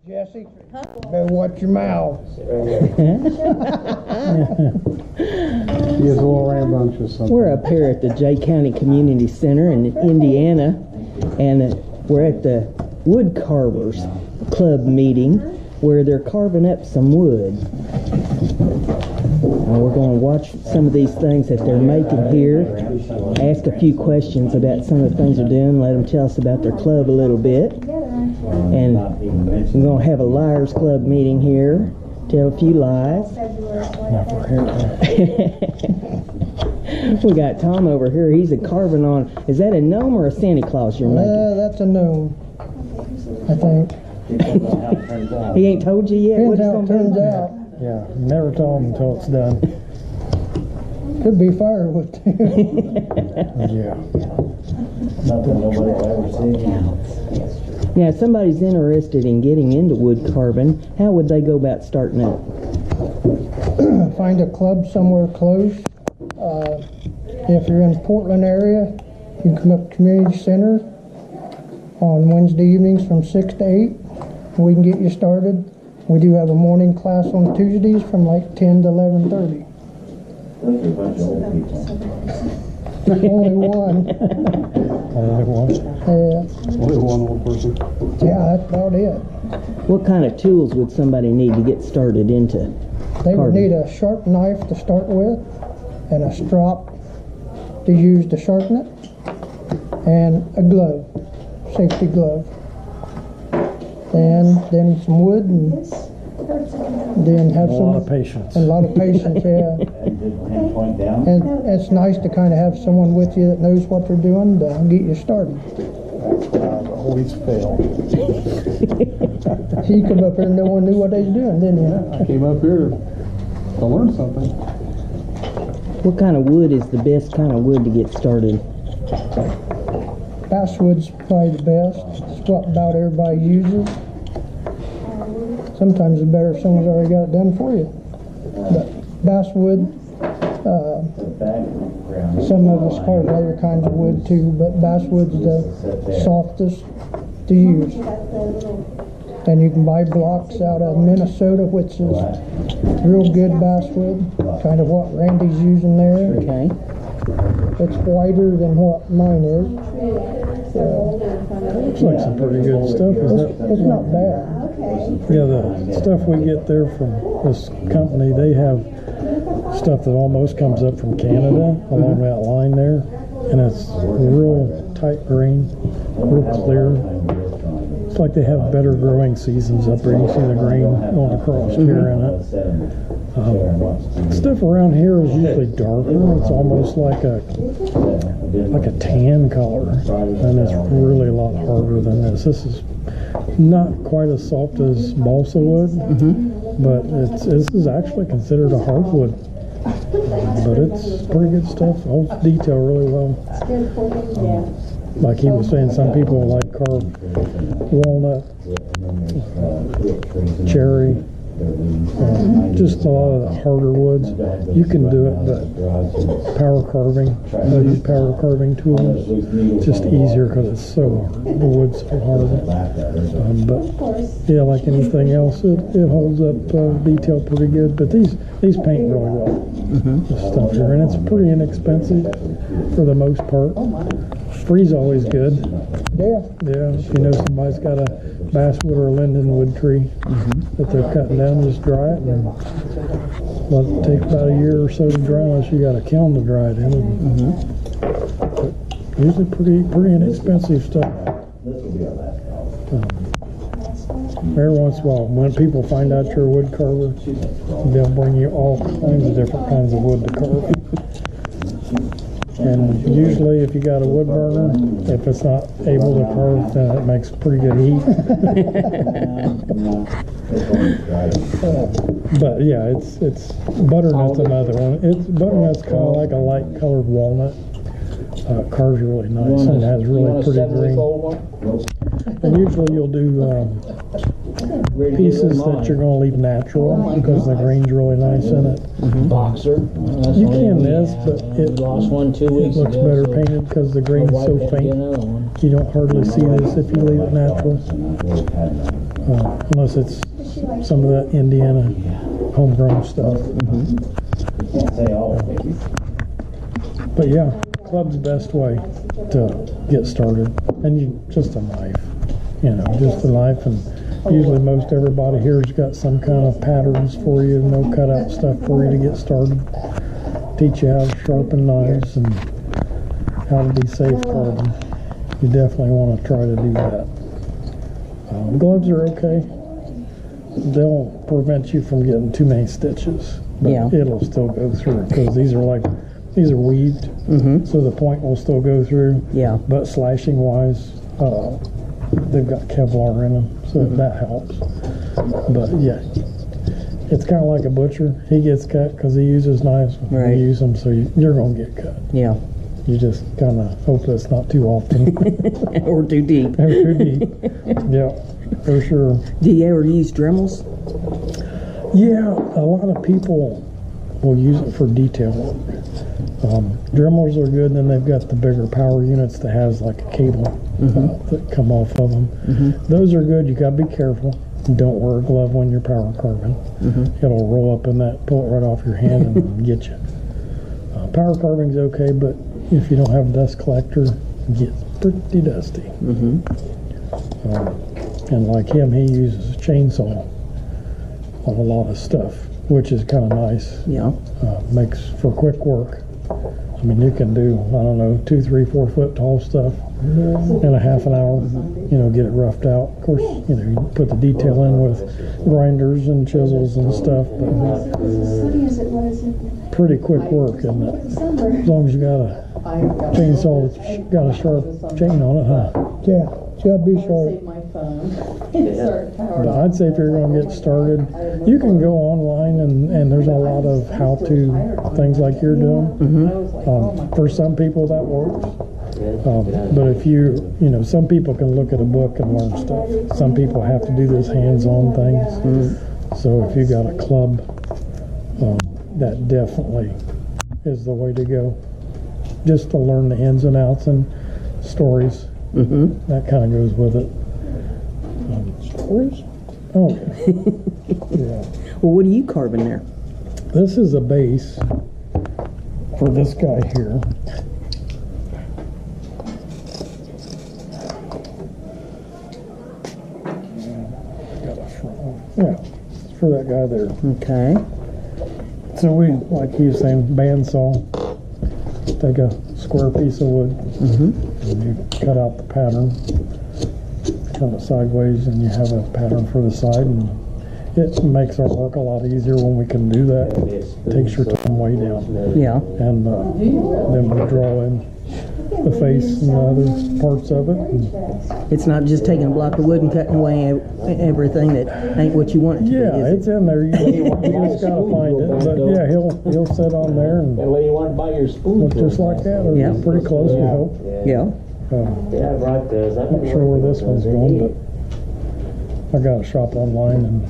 Jesse, better watch your mouth. He is a little rambunctious sometimes. We're up here at the Jay County Community Center in Indiana, and we're at the Wood Carvers Club meeting where they're carving up some wood. And we're going to watch some of these things that they're making here, ask a few questions about some of the things they're doing, let them tell us about their club a little bit. And we're going to have a Liars Club meeting here, tell a few lies. We got Tom over here. He's a carving on. Is that a gnome or a Santa Claus you're making? That's a gnome, I think. He ain't told you yet? Depends how it turns out. Yeah, never tell him until it's done. Could be firewood too. Yeah. Now, if somebody's interested in getting into wood carving, how would they go about starting out? Find a club somewhere close. If you're in the Portland area, you can come up to Community Center on Wednesday evenings from 6 to 8. We can get you started. We do have a morning class on Tuesdays from like 10 to 11:30. Only one. Only one? Yeah. Only one old person? Yeah, that's about it. What kind of tools would somebody need to get started into They would carving? need a sharp knife to start with, and a strop to use to sharpen it, and a glove, safety glove. And then some wood, and then have A lot of patience. a lot of patience, yeah. And it's nice to kind of have someone with you that knows what they're doing to get you started. Always fail. You come up here and no one knew what they was doing, didn't you? I came up here to learn something. What kind of wood is the best kind of wood to get started? Basswood's probably the best. It's what about everybody uses. Sometimes it's better if someone's already got it done for you. But basswood, some of us carve other kinds of wood too, but basswood's the softest to use. And you can buy blocks out of Minnesota, which is real good basswood, kind of what Randy's using there. Okay. It's whiter than what mine is. Looks like some pretty good stuff. It's not bad. Yeah, the stuff we get there from this company, they have stuff that almost comes up from Canada along that line there, and it's real tight grain, real clear. It's like they have better growing seasons up there. You can see the grain going across here in it. Stuff around here is usually darker. It's almost like a tan color, and it's really a lot harder than this. This is not quite as soft as balsa wood, but this is actually considered a hardwood. But it's pretty good stuff. Holds detail really well. Like he was saying, some people like carve walnut, cherry, just a lot of the harder woods. You can do it, but power carving, they use power carving tools. It's just easier because it's so hard. The wood's so hard. But yeah, like anything else, it holds up detail pretty good. But these paint really well. This stuff here, and it's pretty inexpensive for the most part. Free's always good. Yeah. Yeah, if you know somebody's got a basswood or a lindenwood tree that they're cutting down, just dry it and let it take about a year or so to dry unless you got a kiln to dry it in. But usually pretty inexpensive stuff. Every once in a while, when people find out you're a wood carver, they'll bring you all kinds of different kinds of wood to carve. And usually if you got a wood burner, if it's not able to carve, then it makes pretty good heat. But yeah, it's butternut's another one. Butternut's kind of like a light colored walnut. Carves really nice and has really pretty green. And usually you'll do pieces that you're going to leave natural because the grain's really nice in it. Boxer. You can this, but it lost one 2 weeks looks ago, better so painted because the grain's so Get faint. another one. You don't hardly see this if you leave it natural, unless it's some of that Indiana homegrown stuff. But yeah, club's the best way to get started, and just a knife, just a knife, and usually most everybody here's got some kind of patterns for you, no cutout stuff for you to get started. Teach you how to sharpen knives and how to be safe carving. You definitely want to try to do that. Gloves are okay. They'll prevent you from getting too many stitches, but it'll still go through because these are weaved, so the point will still go through. Yeah. But slashing wise, they've got Kevlar in them, so that helps. But yeah, it's kind of like a butcher. He gets cut because he uses knives. Right. You use them, so you're gonna get cut. Yeah. You just kind of hope it's not too often. Or too deep. Or too deep. Yeah, for sure. Do you ever use Dremels? Yeah, a lot of people will use it for detail work. Dremels are good, and then they've got the bigger power units that has like a cable that come off of them. Those are good. You got to be careful. Don't wear a glove when you're power carving. It'll roll up in that, pull it right off your hand and get you. Power carving's okay, but if you don't have a dust collector, it gets pretty dusty. And like him, he uses a chainsaw on a lot of stuff, which is kind of nice. Yeah. Makes for quick work. I mean, you can do, I don't know, 2, 3, 4 foot tall stuff in a half an hour, get it roughed out. Of course, you put the detail in with grinders and chisels and stuff, but pretty quick work, isn't it? As long as you got a chainsaw that's got a sharp chain on it, huh? Yeah, it's got to be sharp. But I'd say if you're going to get started, you can go online and there's a lot of how-to things like you're doing. For some people that works. But if some people can look at a book and learn stuff. Some people have to do this hands-on things. So if you got a club, that definitely is the way to go. Just to learn the ins and outs and stories. That kind of goes with it. Stories? Oh, okay. Yeah. Well, what are you carving there? This is a base for this guy here. Got a front one. Yeah, it's for that guy there. Okay. So we, like he was saying, bandsaw. Take a square piece of wood and you cut out the pattern. Turn it sideways and you have a pattern for the side, and it makes our work a lot easier when we can do that. It takes your time way down. Yeah. And then we draw in the face and the other parts of it. It's not just taking a block of wood and cutting away everything that ain't what you want it to be. Yeah, it's in there. You just gotta find it. But yeah, he'll sit on there and look just like that, or pretty close, we hope. Yeah. Right there. Not sure where this one's going, but I got a shop online and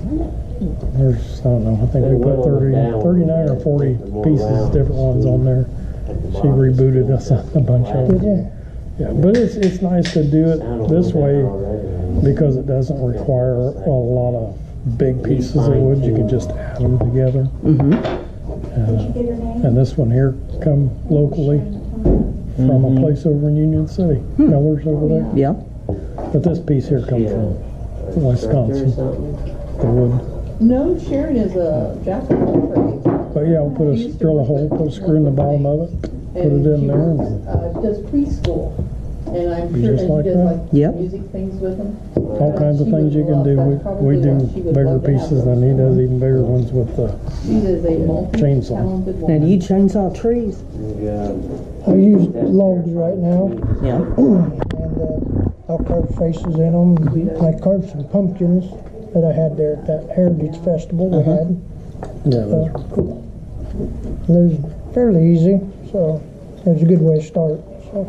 there's, I don't know, I think we put 39 or 40 pieces, different ones on there. She rebooted us a bunch of them. Yeah, but it's nice to do it this way because it doesn't require a lot of big pieces of wood. You can just add them together. And this one here come locally from a place over in Union City. Miller's over there. Yeah. But this piece here comes from Wisconsin, the wood. No, Sharon is a jack of all trades. But yeah, we'll drill a hole, put a screw in the bottom of it, put it in there. And does preschool. And I'm sure just she like does that. like music things with them. All kinds of things you can do. We do bigger pieces than he does, even bigger ones with the chainsaw. Now, do you chainsaw trees? I use logs right now. Yeah. And I'll carve faces in them. I carved some pumpkins that I had there at that Heritage Festival we had. Yeah, those are cool. They're fairly easy, so it was a good way to start. So.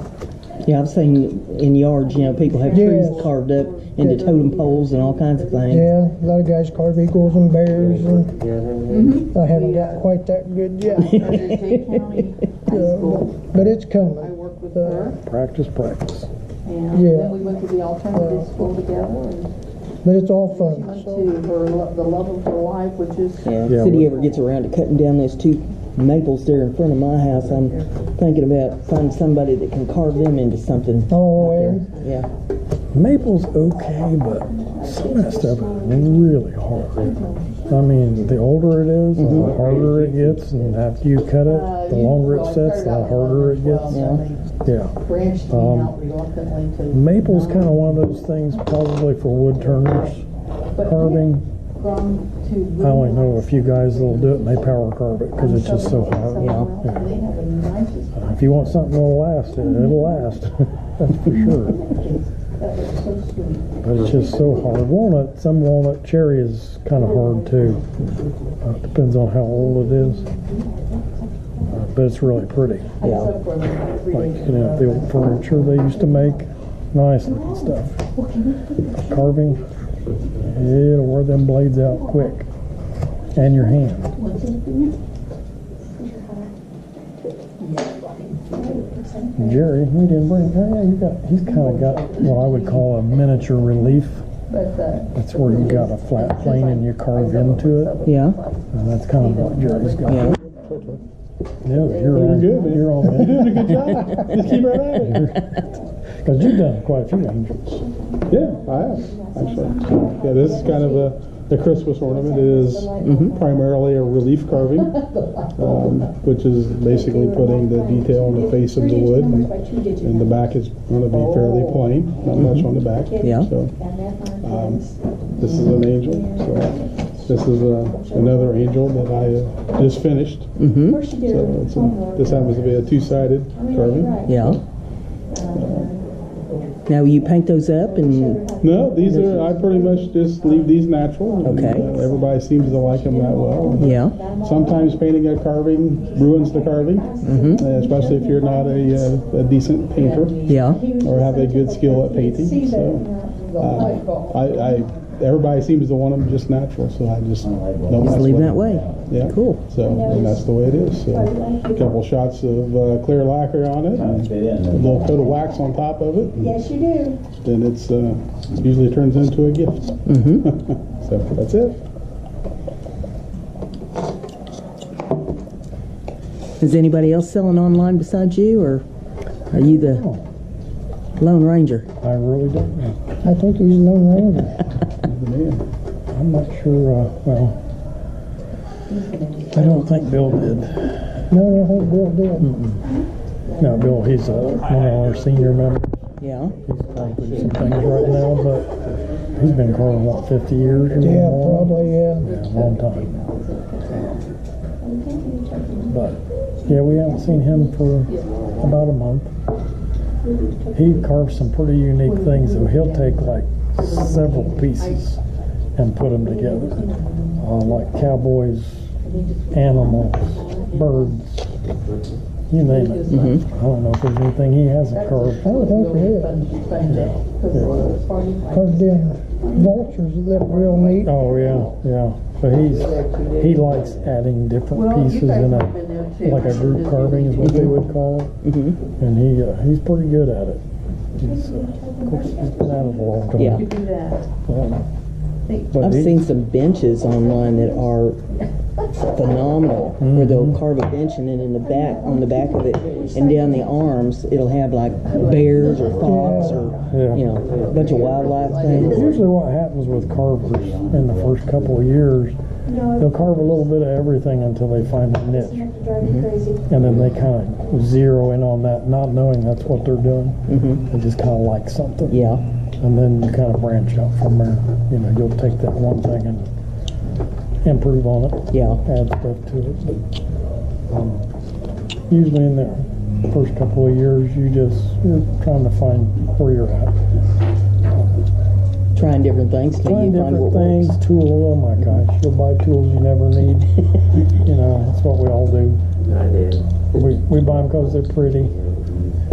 Yeah, I've seen in yards, people have trees carved up, into totem poles and all kinds of things. Yeah, a lot of guys carve eagles and bears, and I haven't got quite that good yet. Jay County High School. But it's I coming. worked with her, Practice. and Yeah. then we went to the alternative school together, and But it's all she fun. went to her, the love of her life, which is Yeah, Yeah, city we- ever gets around to cutting down those 2 maples there in front of my house, I'm thinking about finding somebody that can carve them into something. Oh, and Yeah. Maple's okay, but some of that stuff is really hard. I mean, the older it is, the harder it gets, and after you cut it, the longer it sets, the harder it gets. Yeah. Yeah. branched me out reluctantly to. Maple's kind of one of those things probably for wood turners. But Carving, gone to. I only know a few guys that'll do it and they power carve it because it's just so hard. Yeah. They have the nicest. If you want something that'll last, it'll last. That's for sure. That was so sweet. But it's just so hard. Walnut, some walnut cherry is kind of hard too. Depends on how old it is. But it's really pretty. Yeah. Except for the 3 Like, days. you know, the old furniture they used to make. Nice looking stuff. Carving, it'll wear them blades out quick. And your hand. Jerry, he didn't bring, oh yeah, he's kind of got what I would call a miniature relief. But, That's where you got a flat plane and you carve into it. Yeah. And that's kind of what Jerry's got. Yeah. Yeah, you're on. good, man. You're on. You're doing a good job. Just keep right at it. Because you've done quite a few angels. Yeah, I have, actually. Yeah, this is kind of the Christmas ornament. It is primarily a relief carving, which is basically putting the detail on the face of the wood. And the back is going to be fairly plain, not much on the back. Yeah. So, this is an angel. So, this is another angel that I just finished. So, this happens to be a two-sided carving. Yeah. Now you paint those up and No, these are, I pretty much just leave these natural. And, Okay. everybody seems to like them that well. yeah. Sometimes painting a carving ruins the carving, especially if you're not a decent painter Yeah. or have a good skill at painting. So, everybody seems to want them just natural, so I just don't Just mess leave with that them. way. Yeah. Cool. So, and that's the way it is. So, a couple shots of clear lacquer on it, and a little coat of wax on top of it. Yes, you do. Then it's usually turns into a gift. So that's it. Is anybody else selling online besides you, or are you the Lone Ranger? I really don't know. I think he's Lone Ranger. The man. I'm not sure, well, I don't think Bill did. No, I don't think Bill did. No, Bill, he's one of our senior members. Yeah. He's going through some things right now, but he's been carving, what, 50 years or Yeah, more? probably, yeah. Yeah, a long time. But, yeah, we haven't seen him for about a month. He carves some pretty unique things, so he'll take like several pieces and put them together. Like cowboys, animals, birds, you name it. I don't know if there's anything he hasn't carved. I don't think he is. Carved in vultures that look real neat. Oh yeah. But he likes adding different pieces in a, like a group carving is what they would call it. And he's pretty good at it. He's, of course, he's been at it a long time. Yeah. Do that. But I've seen some benches online that are phenomenal, where they'll carve a bench and then in the back, on the back of it, and down the arms, it'll have like bears or fox or Yeah. you know, a bunch of wildlife things. Usually what happens with carvers in the first couple of years, they'll carve a little bit of everything until they find a niche. And then they kind of zero in on that, not knowing that's what they're doing. They just kind of like something. Yeah. And then you kind of branch out from there. You know, you'll take that one thing and improve on it. Yeah. Add stuff to it. But usually in the first couple of years, you're trying to find where you're at. Trying different things till Trying you find different what things, works. tools, oh my gosh, you'll buy tools you never need. You know, that's what we all do. I did. We buy them because they're pretty.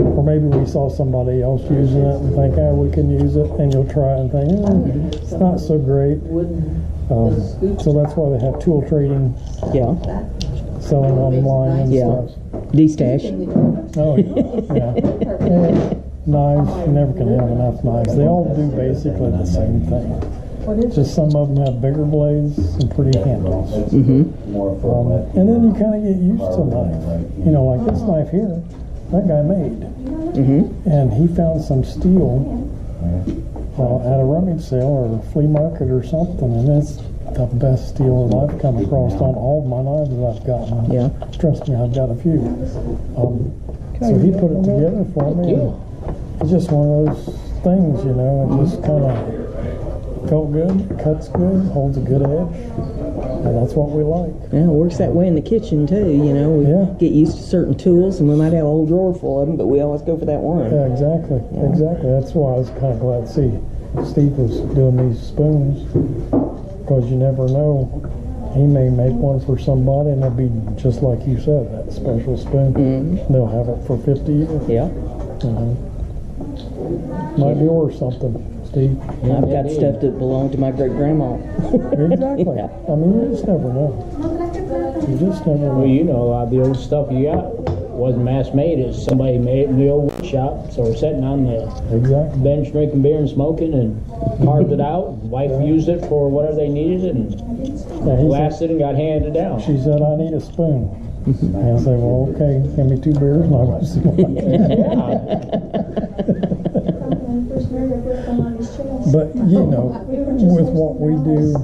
or maybe we saw somebody else using it and think, we can use it, and you'll try it and think, it's not so great. So that's why they have tool trading, Yeah. selling online and Yeah. stuff. D-stash. Oh, yeah. Knives, you never can have enough knives. They all do basically the same thing. Just some of them have bigger blades and pretty handles. Mm-hmm. And then you kind of get used to knife. You know, like this knife here, that guy made. Mm-hmm. And he found some steel at a rummage sale or a flea market or something, and it's the best steel that I've come across on all of my knives that I've gotten. Yeah. Trust me, I've got a few. So he put it together for me. And it's just one of those things, you know, it just kind of felt good, cuts good, holds a good edge, and that's what we like. Yeah, it works that way in the kitchen too, you know. We get used to certain tools, and we might have a whole drawer full of them, but we always go for that one. Yeah, exactly. That's why I was kind of glad to see Steve was doing these spoons, because you never know. He may make one for somebody, and it'll be just like you said, that special spoon. Mm-hmm. They'll have it for 50 years. Yeah. Might be worth something, Steve. I've got stuff that belonged to my great-grandma. Exactly. Yeah. I mean, you just never know. You just never know. Well, you know, a lot of the old stuff you got wasn't mass-made. It's somebody made it in the old wood shop. So we're sitting on the Exactly. bench drinking beer and smoking and carved it out. Wife used it for whatever they needed and Yeah, he blasted and got handed down. She said, I need a spoon. And I said, well, okay, give me 2 beers and I'll go see one. But, you know, with what we do,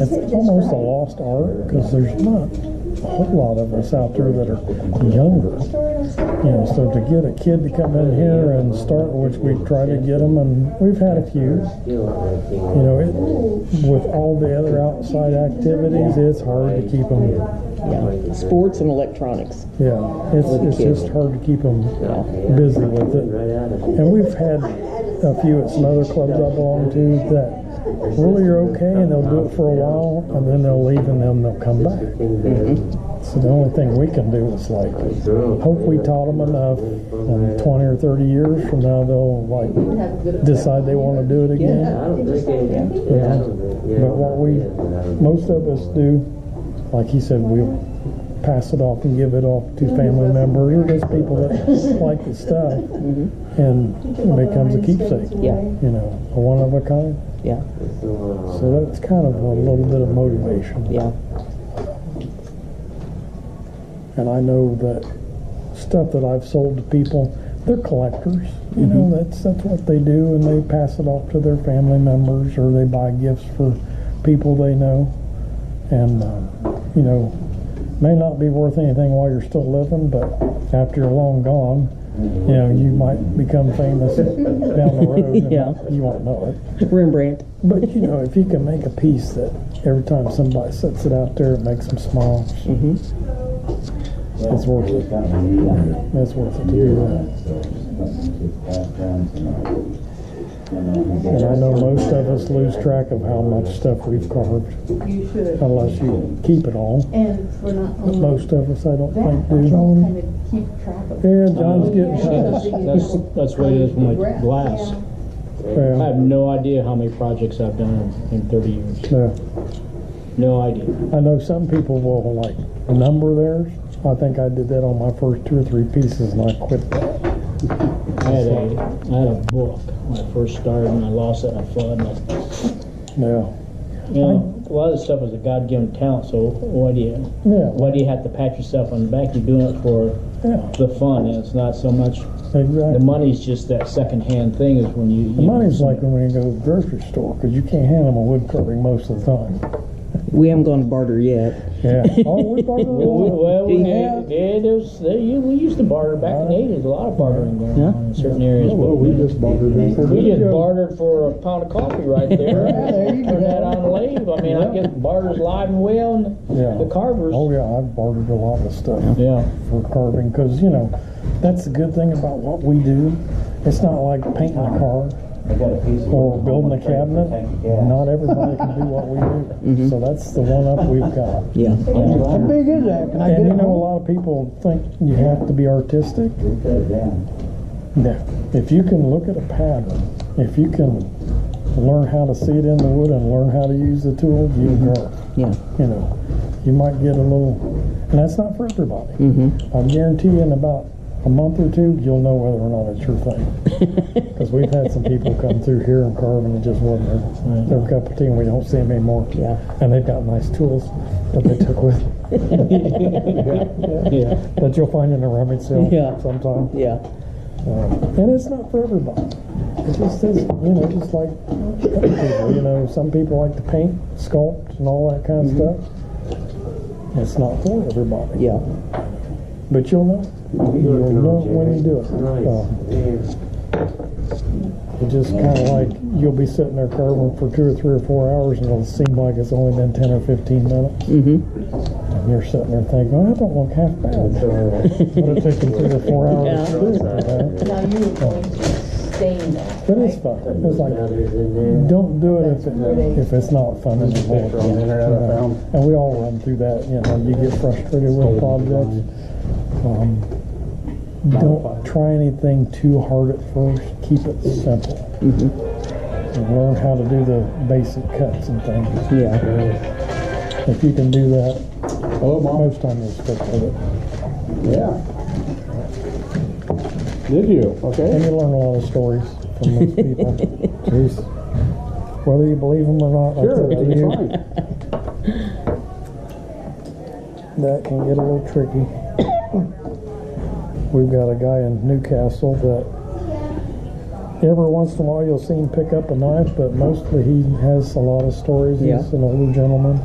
it's almost a lost art, because there's not a whole lot of us out there that are younger. You know, so to get a kid to come in here and start, which we try to get them, and we've had a few, you know, with all the other outside activities, it's hard to keep them. Yeah. Sports and electronics. Yeah, it's just hard to keep them busy with it. And we've had a few at some other clubs I belong to that really are okay, and they'll do it for a while, and then they'll leave, and then they'll come back. So the only thing we can do is like hope we taught them enough, and 20 or 30 years from now they'll like decide they want to do it again. Yeah. But what most of us do, like he said, we'll pass it off and give it off to family members or just people that like the stuff, and it becomes a keepsake. Yeah. You know, a one of a kind. Yeah. So that's kind of a little bit of motivation. Yeah. And I know that stuff that I've sold to people, they're collectors. You know, that's what they do, and they pass it off to their family members, or they buy gifts for people they know. And you know, may not be worth anything while you're still living, but after you're long gone, you know, you might become famous down the road, and you won't know it. Rembrandt. But you know, if you can make a piece that every time somebody sets it out there, it makes them smile, it's worth it. That's worth it to do that. And I know most of us lose track of how much stuff we've carved, You should. unless you keep it all. And we're not But only most of us, I don't that, think, but do. kind of keep track of. Yeah, John's getting tired. That's what it is with my glass. I Yeah. have no idea how many projects I've done in 30 years. Yeah. No idea. I know some people will like number theirs. I think I did that on my first 2 or 3 pieces, and I quit that. I had a book when I first started, and I lost it in a flood. And Yeah. you know, a lot of this stuff is a God-given talent. So why do you have to pat yourself on the back? You're doing it for the fun, and it's not so much. Exactly. The money's just that second-hand thing. Is when you. The money's like when you go to the grocery store, because you can't hand them a wood carving most of the time. We haven't gone to barter yet. Yeah. Oh, we barter. We used to barter back in the 80s. A lot of bartering going on in certain areas. Well, we just bartered it. We just bartered for a pound of coffee right there. there you Turn go. that on the lathe. I mean, I get barters live and well in the Carvers. Oh yeah, I've bartered a lot of stuff Yeah. for carving, because you know that's the good thing about what we do. It's not like painting a car. or building a cabinet, not everybody can do what we do. So that's the one up we've got. Yeah. How big is that? Can I And get you it know, a home? lot of people think you have to be artistic. No. If you can look at a pattern, if you can learn how to see it in the wood and learn how to use the tool, you can carve. Yeah. You know, you might get a little, and that's not for everybody. I guarantee you in about a month or two, you'll know whether or not it's your thing. Because we've had some people come through here and carve and it just wasn't their cup of tea, and we don't see them anymore. Yeah. And they've got nice tools that they took with them. Yeah. That you'll find in a rummage sale Yeah. sometime. Yeah. And it's not for everybody. It just is, you know, just like other people. You know, some people like to paint, sculpt, and all that kind of stuff. It's not for everybody. Yeah. But you'll know. You'll know when you do it. It's just kind of like you'll be sitting there carving for 2 or 3 or 4 hours, and it'll seem like it's only been 10 or 15 minutes. And you're sitting there thinking, "Oh, that don't look half bad." But it took them 3 or 4 hours to do it. You know? Now you were going to stain that. But it's fun. It's like, don't do it if it's not fun anymore. On the internet, I found. And we all run through that. You know, you get frustrated with projects. Don't try anything too hard at first. Keep it simple. And learn how to do the basic cuts and things. Yeah. If you can do that, Hello, Mom. most time you'll stick with it. Yeah. Did you? And Okay. you learn a lot of stories from those people. Jeez. Whether you believe them or not, that's Sure, up to it's you. fine. That can get a little tricky. We've got a guy in Newcastle that every once in a while you'll see him pick up a knife, but mostly he has a lot of stories. Yeah. He's an older gentleman.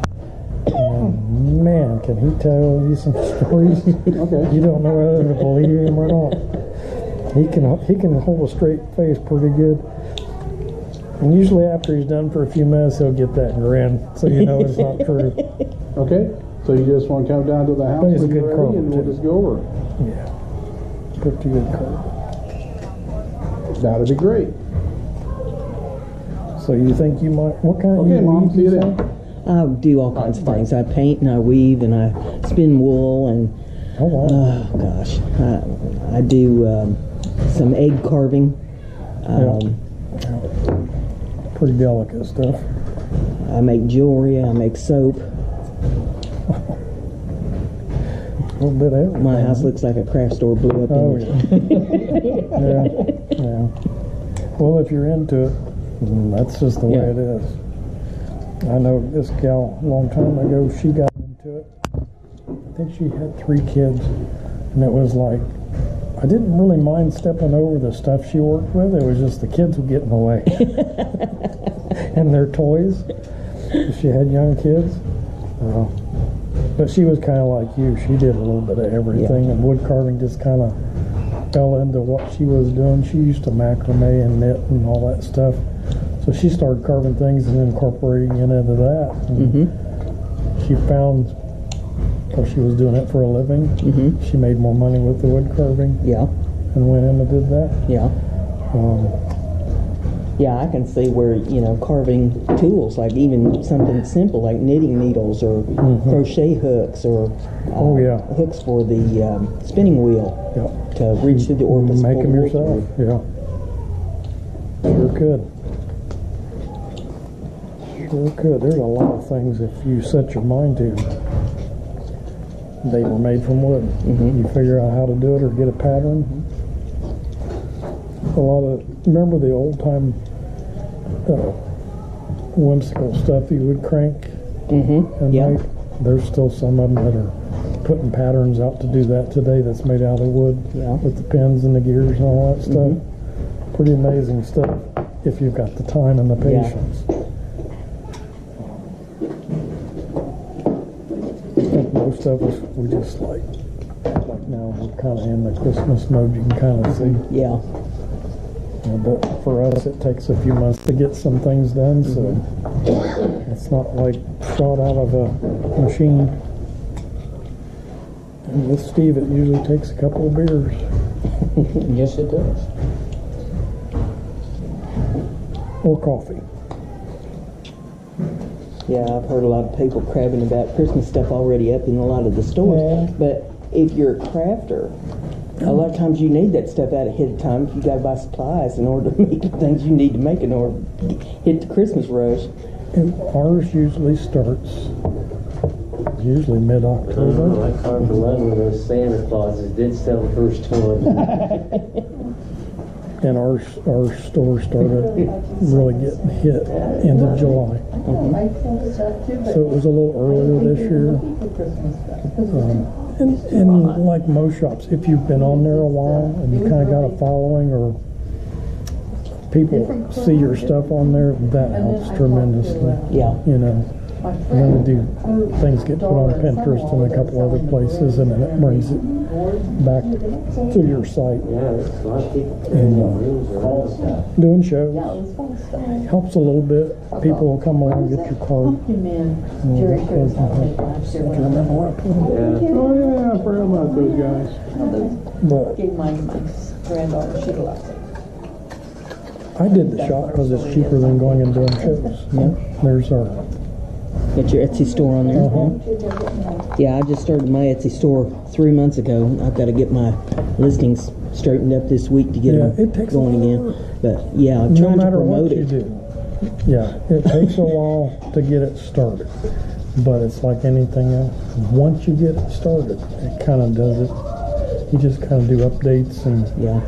And man, can he tell you some stories? Okay. You don't know whether to believe him or not. He can hold a straight face pretty good. And usually after he's done for a few minutes, he'll get that grin, so you know it's not true. Okay. So you just want to come down to the house But he's a when you're good ready, carver, and we'll too. just go over it. Yeah. Pretty good carver. That'd be great. So you think you might, what kind of Okay, Mom. weave See you you then. say? I do all kinds of things. I paint and I weave and I spin wool and Oh, wow. oh gosh, I do some egg carving. Pretty delicate stuff. I make jewelry. I make soap. A little bit of everything. My house looks like a craft store blew up. Oh, in yeah. Yeah. Well, if you're into it, that's just the way Yeah. it is. I know this gal a long time ago, she got into it. I think she had 3 kids, and it was like, I didn't really mind stepping over the stuff she worked with. It was just the kids would get in the way. And their toys. She had young kids. But she was kind of like you. She did a little bit of everything, and wood carving just kind of fell into what she was doing. She used to macrame and knit and all that stuff. So she started carving things and incorporating it into that. And she found, because she was doing it for a living, she made more money with the wood carving Yeah, and went in and did that. yeah. Yeah, I can see where, carving tools, like even something simple like knitting needles or crochet hooks or hooks for the spinning wheel to reach through the orifice. Make them yourself. Yeah. Sure could. Sure could. There's a lot of things if you set your mind to. They were made from wood. You figure out how to do it or get a pattern. A lot of, remember the old time whimsical stuff you would crank and make? There's still some of them that are putting patterns out to do that today that's made out of wood with the pins and the gears and all that stuff. Pretty amazing stuff if you've got the time and the patience. I think most of us, we just like now we're kind of in the Christmas mode, you can kind of see. Yeah. But for us, it takes a few months to get some things done, so it's not like shot out of a machine. And with Steve, it usually takes a couple of beers. Yes, it does. or coffee. Yeah, I've heard a lot of people crabbing about Christmas stuff already up in a lot of the stores. Yeah. But if you're a crafter, a lot of times you need that stuff out ahead of time if you got to buy supplies in order to make the things you need to make in order to hit the Christmas rush. And ours usually starts mid-October. Like Carver one of those Santa Clauses did sell the first one. And our store started really getting hit end of July. So it was a little earlier this year. And like most shops, if you've been on there a while and you kind of got a following or people see your stuff on there, that helps tremendously. Yeah. You know, and then things get put on Pinterest and a couple other places, and then it brings it back to your site. Yeah, there's a lot of people And reels or all stuff. doing shows helps a little bit. People will come along and get your card. Jerry shows how to make last year when I Yeah. Oh, yeah, I forgot about those guys. But gave mine to my granddaughter. She loves it. I did the shop because it's cheaper than going and doing shows. Yeah. There's our Got your Etsy store on there? Yeah, I just started my Etsy store 3 months ago. I've got to get my listings straightened up this week to get Yeah, them it takes going a again. But yeah, I'm no trying to matter promote what you it. do. Yeah, it takes a while to get it started, but it's like anything else. Once you get it started, it kind of does it. You just kind of do updates and Yeah,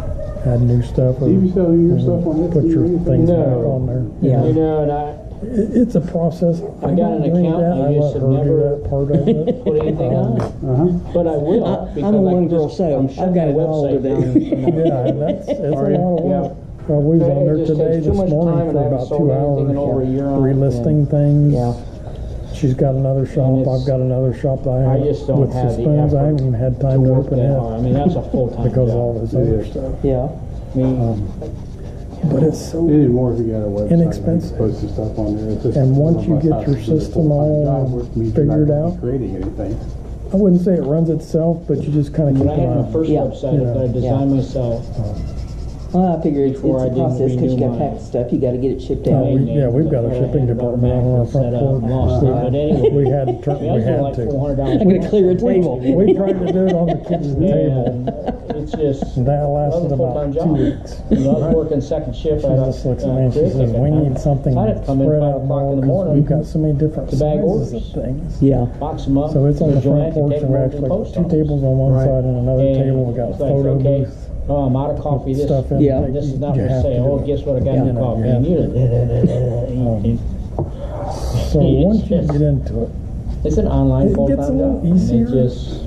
add new stuff, or Do you sell your stuff on Etsy put or your anything? things No. back on there. yeah. You know, and It's a process. I got an don't do account, that. I I just let have her do never that part of it. put anything on it. Uh-huh. But I will. I'm a because one-girl just- show. I'm I've shutting got my it all website to down. do. Yeah, and it's a lot of Yeah. work. Well, we was on It there just today, takes too this much morning time, and for I haven't about sold 2 anything in over a year hours, on it, relisting things. Yeah. She's got another shop, And it's- I've got another shop that I I have just don't with have the the spoons. I effort haven't even had time to to work open that hard. I it mean, that's a full-time because of job. all this other stuff. Yeah. I mean, But it's so, Anymore, if you got a website, Inexpensive. you post your stuff on there. It's just And once you almost get like your a full-time system all job, which means you're not figured gonna be out. creating anything. I wouldn't say it runs itself, but you just kind of keep when I an had eye my on first Yeah. website You that I know. designed myself, Well, I figure it's Before I a didn't process because you renew got to mine. pack the stuff. You got to get it shipped Oh, out. we've got a shipping department on our front porch. But anyway, We had to turn, I mean, I we was doing had like to. $400. I'm going to clear a table. We tried to do it on the kitchen table. And it's just, That lasted Another about full-time 2 job. weeks. you know, I was working second shift She at just looks at me and she Critic says, at we the need time. something So I'd have to come in spread 5 out o'clock more in the because morning we've got so many different to bag sizes of orders. things. Yeah. box them up. So it's on the joint, front porch take and we them over to actually the got post 2 office. tables on one side and another And table. We got a it's like, photo okay, booth. oh, I'm out of coffee. This, Stuff in. Yeah. this is not You for have to sale. do Oh, it. guess what? I got Yeah. new coffee. You And you So It's once you just- get into it, it's an online It full-time gets a job. little And easier. It just,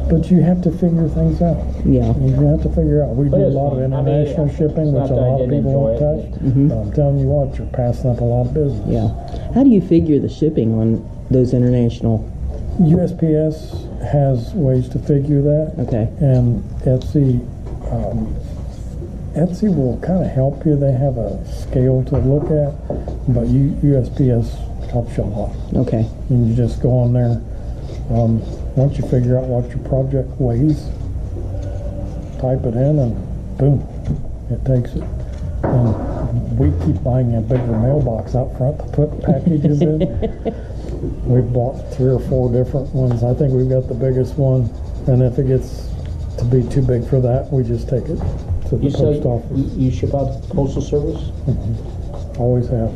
but you have to figure things out. Yeah. You have to figure out. We But do a it's lot of fun. I mean, international it's shipping, not which a that I lot of didn't people won't enjoy touch. it. But I'm telling you what, you're passing up a lot of business. Yeah. How do you figure the shipping on those international? USPS has ways to figure that. Okay. And Etsy will kind of help you. They have a scale to look at, but USPS helps you a lot. Okay. And you just go on there. Once you figure out what your project weighs, type it in, and boom, it takes it. And we keep buying a bigger mailbox out front to put packages in. We've bought 3 or 4 different ones. I think we've got the biggest one, and if it gets to be too big for that, we just take it to the you post sell, office. you ship out to the postal service? Always have.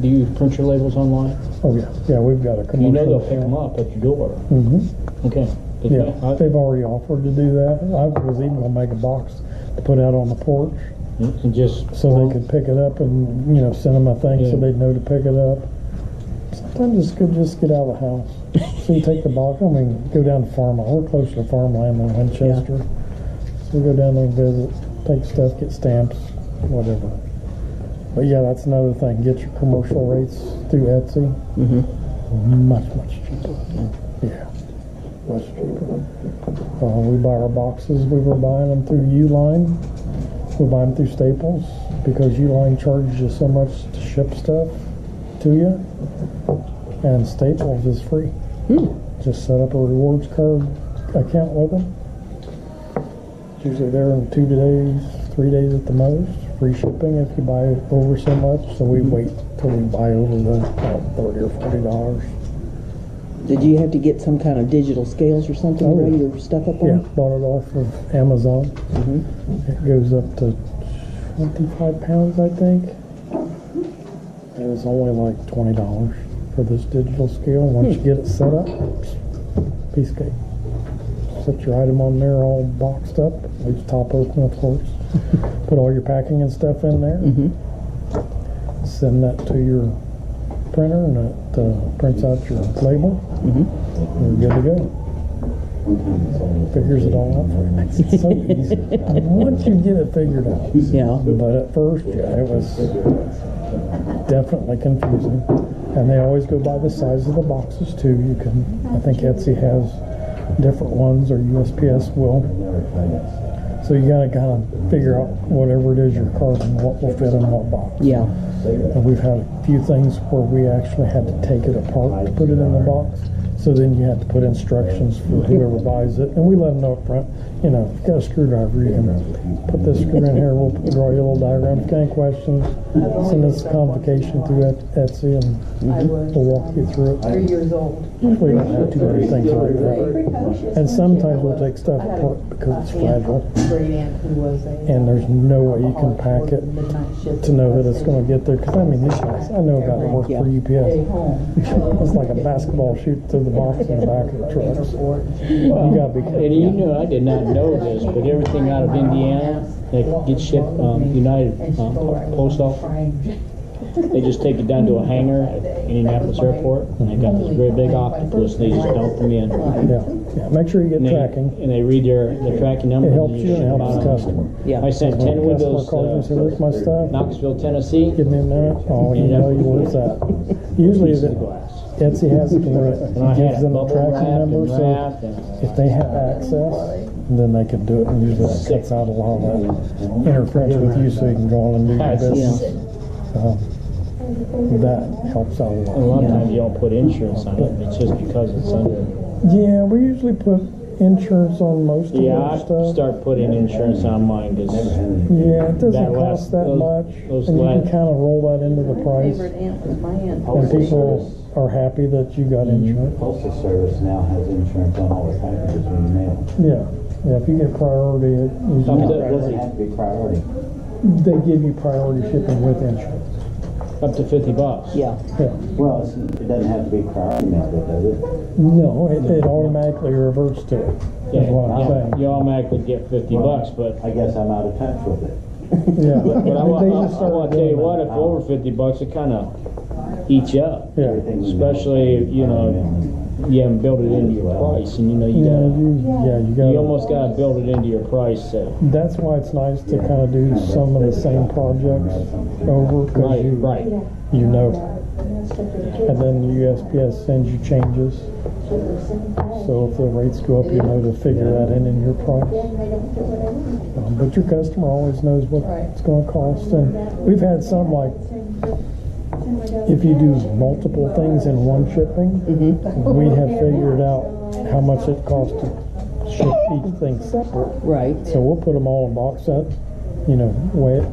Do you print your labels online? Oh yeah, we've got a commercial. You know they'll pick them up at your door. Mm-hmm. Okay. Yeah, they've already offered to do that. I was even gonna make a box to put out on the porch And just so they could pick it up and, send them a thing so Yeah. they'd know to pick it up. Sometimes it's good just get out of the house. So you take the box, go down to farmland. We're closer to farmland than Winchester. So we go down there and visit, take stuff, get stamps, whatever. But yeah, that's another thing. Get your commercial rates through Etsy. Much cheaper. Yeah, much cheaper. We buy our boxes. We were buying them through Uline. We buy them through Staples because Uline charges you so much to ship stuff to you, and Staples is free. Just set up a rewards card account with them. It's usually there in 2 days, 3 days at the most. free shipping if you buy over so much. So we wait till we buy over the $30 or $40. Did you have to get some kind of digital scales or something to weigh your stuff up on? Yeah, bought it off of Amazon. It goes up to 25 pounds, I think. It was only like $20 for this digital scale. Once you get it set up, piece of cake. Set your item on there all boxed up. Leave the top open, of course. Put all your packing and stuff in there. Send that to your printer, and it prints out your label. You're good to go. Figures it all out for you. Makes it so easy. Once you get it figured out. Yeah. But at first, yeah, it was definitely confusing. And they always go by the size of the boxes too. You can, I think Etsy has different ones, or USPS will. So you gotta kind of figure out whatever it is you're carving, what will fit in what box. Yeah. And we've had a few things where we actually had to take it apart to put it in the box. So then you have to put instructions for whoever buys it. And we let them know up front, you know, if you've got a screwdriver, you can put this screw in here, we'll draw you a little diagram. If you got any questions, send us a convocation through Etsy and we'll walk you through it. 3 years old. We don't have too many things like that. And sometimes we'll take stuff apart because it's fragile. Great aunt who was a. And there's no way you can pack it to know that it's going to get there. Because I mean, these guys, I know a guy that worked for UPS. It's like a basketball shoot through the box in the back of the truck. You got to be careful. And you know, I did not know this, but everything out of Indiana that gets shipped, United Post Office, they just take it down to a hangar at Indianapolis Airport, and they got this great big octopus, and they just dump them in. Yeah. Make sure you get tracking. And they read their tracking number. It helps you and it helps the customer. Yeah. I sent 10 windows calls and says, "Where's my stuff? Knoxville, Tennessee. Give me a minute." Oh, you know where's that. Usually Etsy has it where it gives them a tracking number, so if they have access, then they can do it, and usually that cuts out a lot of that interference with you, so you can go on and do your business. That helps out a lot. A lot of times you don't put insurance on it, it's just because it's under. Yeah, we usually put insurance on most of our I stuff. start putting insurance on mine because Yeah, it doesn't cost that much, and you can kind of roll that into the price, Favorite aunt was my aunt. and people are happy that you got insurance. Postal Service now has insurance on all the packages when you mail. Yeah, if you get priority, it usually It doesn't have to be priority. they give you priority shipping with insurance. up to $50. Yeah. Well, it doesn't have to be priority method, does it? No, it automatically reverts to it, is what I'm saying. You automatically get $50, but I guess I'm out of touch with it. Yeah, but I want they just started to tell you doing what, that. if over $50, it kind of eats you up. Yeah. Especially, you know, you haven't built it into your price, and you know you gotta. You You almost gotta build it into your price. That's why it's nice to kind of do some of the same projects over, because you know. And then USPS sends you changes. So if the rates go up, you know to figure that in your price. But your customer always knows what it's going to cost. And we've had some like, if you do multiple things in one shipping, we have figured out how much it costs to ship each thing separate. Right. So we'll put them all in box set, you know, weigh it,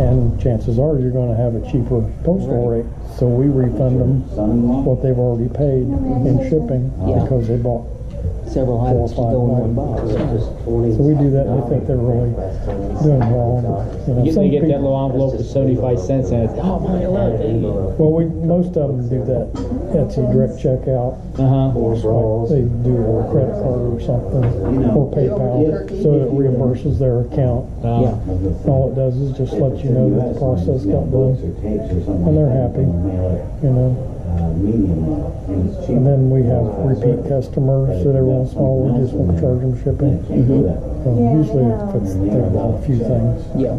and chances are you're going to have a cheaper postal rate. So we refund them what they've already paid in shipping because they bought several items to go in one box. So we do that, and we think they're really doing well. You know, They get that little envelope with 75 cents in it. Oh my lord! Well, most of them do that Etsy direct checkout. Like they do a credit card or something, or PayPal, so it reimburses their account. All it does is just let you know that the process got done, and they're happy, you know. And then we have repeat customers that every once in a while we just won't charge them shipping. Usually if it's they've bought a few things. Yeah.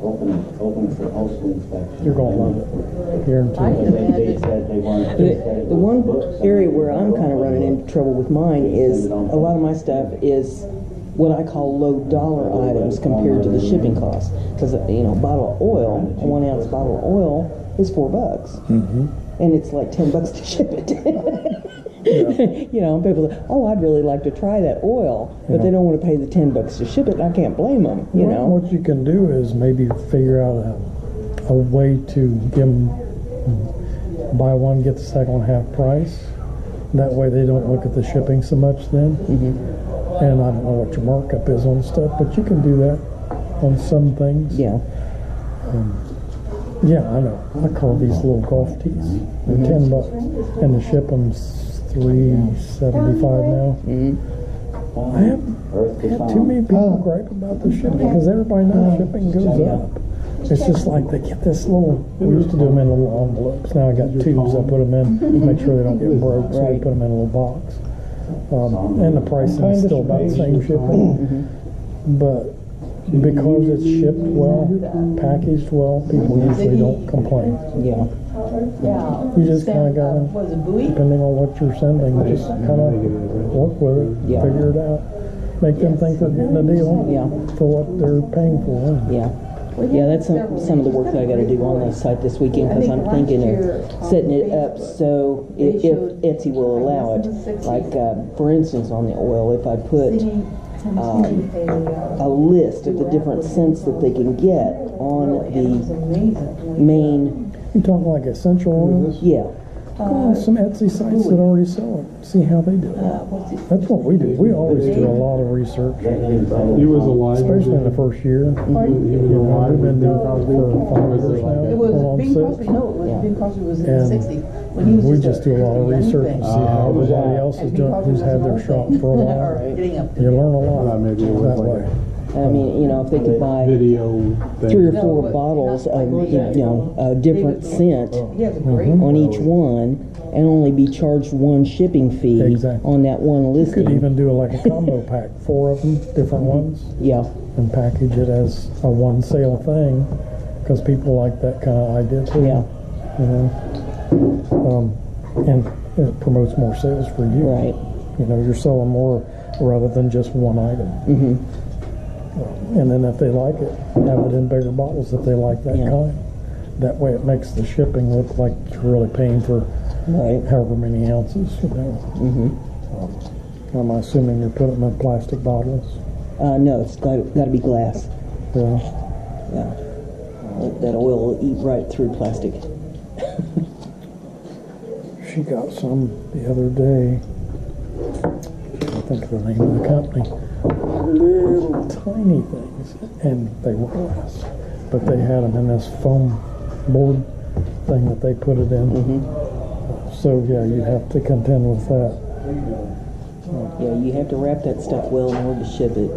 Open for postal inspection. You're going to love it. Guaranteed. They said they weren't. The one area where I'm kind of running into trouble with mine is a lot of my stuff is what I call low dollar items compared to the shipping cost. Because, you know, a bottle of oil, a 1 ounce bottle of oil is $4. And it's like $10 to ship it. You know, people say, oh, I'd really like to try that oil, but they don't want to pay the $10 to ship it. I can't blame them, you know. What you can do is maybe figure out a way to give them buy one, get the second one half price. That way they don't look at the shipping so much then. And I don't know what your markup is on stuff, but you can do that on some things. Yeah. Yeah, I know. I call these little golf tees. They're $10, and the ship them's $3.75 now. I haven't had too many people gripe about the shipping because everybody knows shipping goes up. It's just like they get this little. We used to do them in little envelopes. Now I got tubes. I put them in, make sure they don't get broke. So we put them in a little box. And the pricing is still about the same shipping, but because it's shipped well, packaged well, people usually don't complain. Yeah. You just kind of gotta, depending on what you're sending, just kind of work with it, figure it out, make them think they're getting a deal for what they're paying for. Yeah, that's some of the work that I got to do on the site this weekend because I'm thinking of setting it up so if Etsy will allow it. Like, for instance, on the oil, if I put a list of the different scents that they can get on the main... You talking like essential oils? Yeah. Go on some Etsy sites that already sell it. See how they do it. That's what we do. We always do a lot of research. He was alive. Especially in the first year. He was alive. We've been doing it for 5 years now. It was going on Bing 6. Crosby. No, it was Bing Crosby was in the And 60s. When he was we just do a lot of research and see how everybody else is And doing, who's had their shop for a while. getting up You learn a lot Maybe it was that like way. I mean, you know, if they could buy video 3 or 4 bottles of, you know, a different scent He has a great on each one and only be charged one shipping fee on that one You could listing. even do like a combo pack, 4 of them, different ones, Yeah. and package it as a one sale thing, because people like that kind of idea too. Yeah. You know, and it promotes more sales for you. Right. You know, you're selling more rather than just one item. And then if they like it, have it in bigger bottles if they like that kind. That way it makes the shipping look like you're really paying for however many ounces, you know. I'm assuming you're putting them in plastic bottles. No, it's got to be glass. Yeah. Yeah. That oil will eat right through plastic. She got some the other day. I think of the name of the company. Little tiny things, and they were glass, but they had them in this foam board thing that they put it in. So yeah, you have to contend with that. Yeah, you have to wrap that stuff well in order to ship it.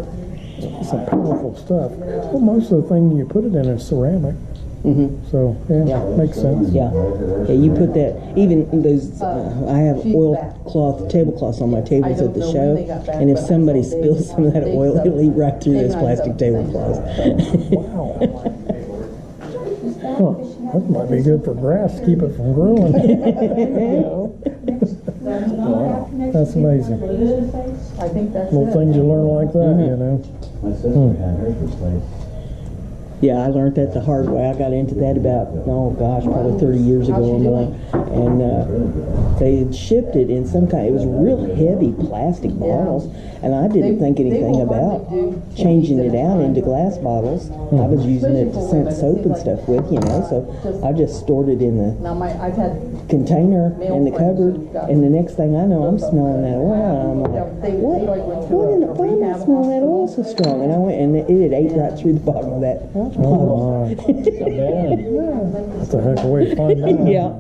It's some powerful stuff. Well, most of the thing you put it in is ceramic. So yeah, makes sense. Yeah, you put that, even those, I have tablecloths on my tables at the show, and if somebody spills some of that oil, it'll eat right through those plastic tablecloths. Wow. Huh. That might be good for grass to keep it from growing. Wow. That's amazing. I think that's Little things you learn like that, you know. My sister had hers replaced. Yeah, I learned that the hard way. I got into that about, probably 30 years ago or more. And they had shipped it in some kind, it was real heavy plastic bottles. And I didn't think anything about changing it out into glass bottles. I was using it to scent soap and stuff with, you know. So I just stored it in the container in the cupboard. And the next thing I know, I'm smelling that oil. And I'm like, why am I smelling that oil so strong? And I went, and it had ate right through the bottom of that bottle. That's a heck of a way to find out. Yeah.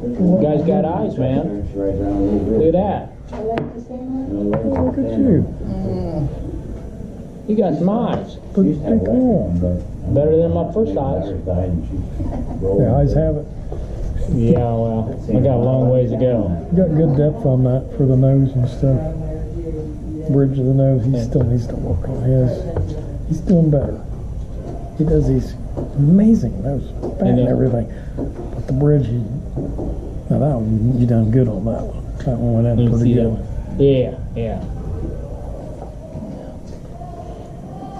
You guys got eyes, man. Look at that. Look at you. You got some eyes. Pretty cool. Better than my first eyes. The eyes have it. Yeah, well, I got a long ways to go. You got good depth on that for the nose and stuff. Bridge of the nose, he's still working on his. He's doing better. He does these amazing nose, fat and everything. But the bridge, now that one, you done good on that one. That one went in pretty good. Yeah.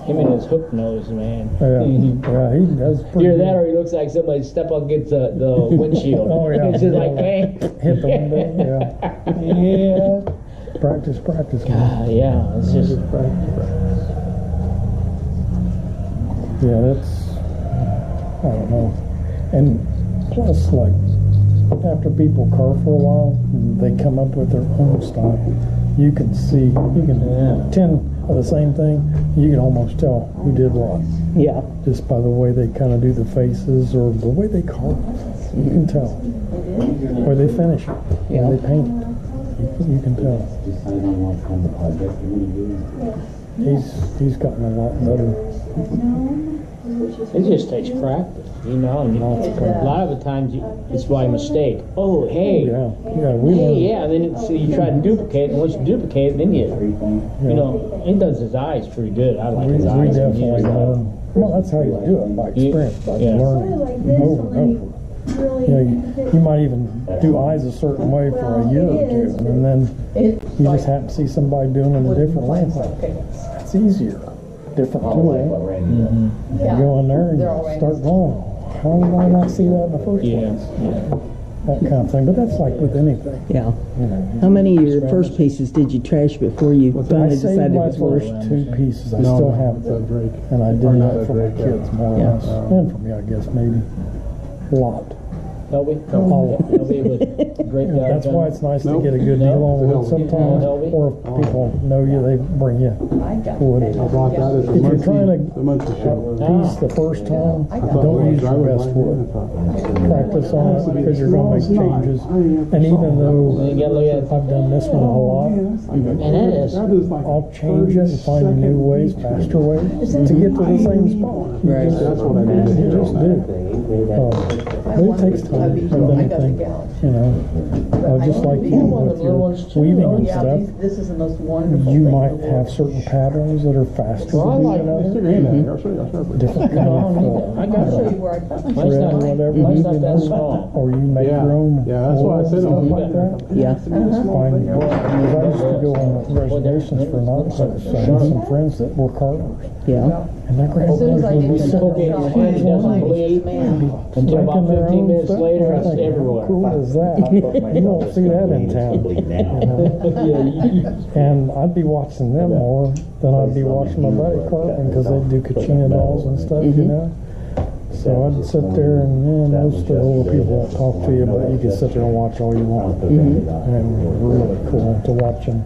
Him and his hook nose, man. Yeah, yeah, he does pretty Either that good. or he looks like somebody step up against the windshield. Oh, yeah. It's just like, bang. Hit the window, yeah. Yeah. Practice, man. Yeah, it's just, Yeah, that's, I don't know. And plus, like, after people carve for a while, they come up with their own style. You can see, you can, 10 of the same thing, you can almost tell who did what. Yeah. Just by the way they kind of do the faces or the way they carve. You can tell. Or they finish it, or they paint it. You can tell. Decide on what kind of project you're gonna do. He's gotten a lot better. it just takes practice, you know. And a lot of the times it's by mistake. Oh, hey. Yeah, we Hey, learned. yeah, then so you try to duplicate, and once you duplicate it, then you know, he does his eyes pretty good. I like We his eyes. definitely learn. Well, that's how you do it, by experience, by learning over and over. You know, you might even do eyes a certain way for a year or two, and then you just happen to see somebody doing it a different way. It's like, that's easier. Different tool. You go in there and you start going, how did I not see that in the first place? That kind of thing. But that's like with anything. Yeah. You know. How many of your first pieces did you trash before you I finally saved decided it my was worth? first 2 pieces. I still have them. And I did that for my kids, more or less. And for me, I guess, maybe. A lot. Helby? All of it. Helby with great guy. That's why it's nice to get a good deal on wood sometimes, or if people know you, they bring you wood. I bought that as a If you're trying to monthly show. piece the first time, don't use your best wood. Practice on it because you're going to make changes. And even though You gotta look at I've done this one a whole lot, and that is. I'll change it and find new ways, faster ways to get to the same spot. Right. That's what I did. You just do. But it takes time with anything, you know. Just like you with your weaving and stuff, This is the most wonderful you thing might in the have world. certain patterns that are faster Well, I to do like than Stick others. your hand in there. I'll show you. I'll show you. Different kind of I I'll got show it. you where I found Mine's thread not, or whatever, mine's you not that know, small. or you make your own Yeah, that's why I wool said and stuff it. like that. Yeah. Find, because I used to go on reservations for non-cutters. I had some friends that were carvers, Yeah. and their As soon as grandmothers I would get be to sitting poke it in your hand, it doesn't bleed. Until about making their 15 own minutes stuff. later, I it's think, everywhere. how cool is that? You don't see that in town. You know? And I'd be watching them more than I'd be watching my buddy carving because they'd do kachina dolls and stuff, you know. So I'd sit there and most of the older people won't talk to you, but you can sit there and watch all you want. And it was really cool to watch them.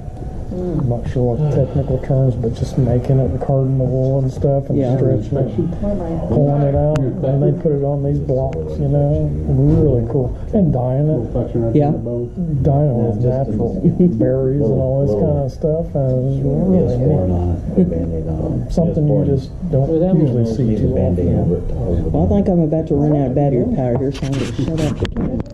I'm not sure what the technical terms, but just making it and carding the wool and stuff and Yeah. stretching it, pulling it out, and they put it on these blocks, you know. Really cool. And dyeing it. Yeah. Dyeing it with natural berries and all this kind of stuff. And it was really neat. Something you just don't usually see too often. Well, I think I'm about to run out of battery power here, so I'm going to shut up.